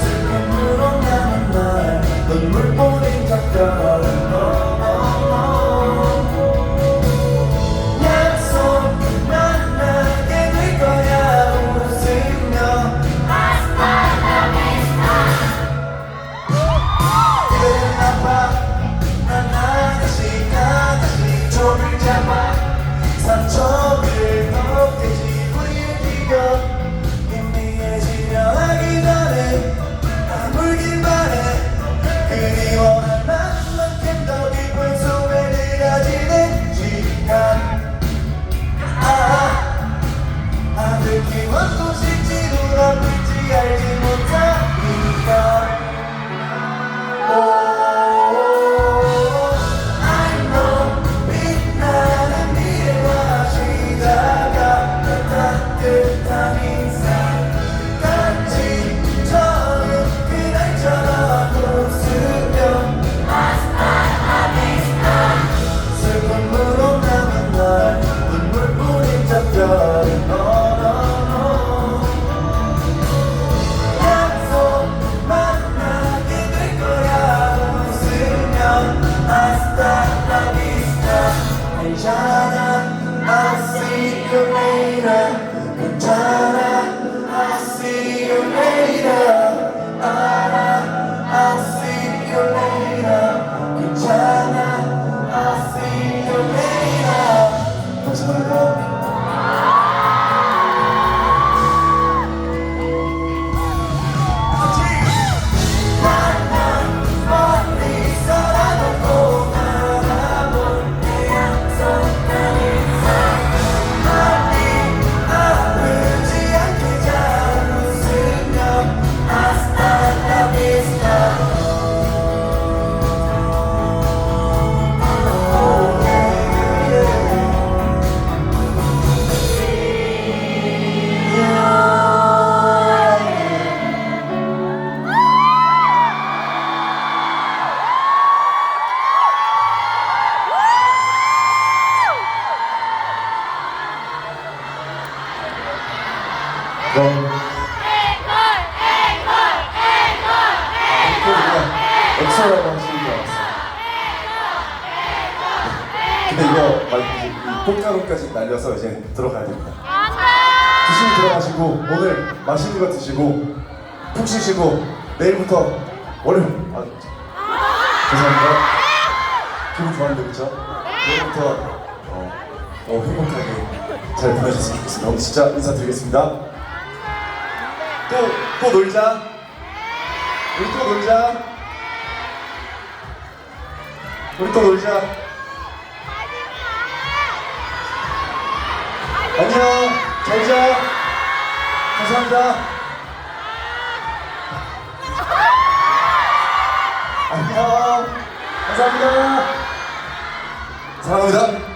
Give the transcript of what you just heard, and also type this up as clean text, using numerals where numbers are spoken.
슬픔으로 남은 날 눈물 뿌린 작별 약속 만나게 될 거야 웃으며 그대는 아파 난 아가씨 손을 잡아 상처를 덮겠지 우리의 기억 하기 전에 난 울길 바래 그리워할 만큼 더 깊은 소매를 가지는 시간 하늘 키워도 실지도 아플지 알지 못하니까 I know 빛나는 미래와 시작아 따뜻한 인상 슬픔으로 남은 날 눈물 뿌린 작별 약속 만나게 될 거야 웃으면 Hasta la vista 괜찮아 I'll see you later 괜찮아 I'll see you later I'll see you later 괜찮아 I'll see you later 감사합니다. 엑소라고 하시는 줄 알았어요. 근데 이거 꽃가루까지 날려서 이제 들어가야 됩니다. 조심히 들어가시고 오늘 맛있는 거 드시고 푹 쉬시고 내일부터 월요일 죄송합니다. 기분 좋았는데 그쵸? 내일부터 행복하게 잘 보내셨으면 좋겠습니다. 오늘 진짜 인사드리겠습니다. 또 놀자. 우리 또 놀자. 우리 또 놀자. 안녕. 잘 자. 감사합니다. 안녕. 감사합니다. 사랑합니다.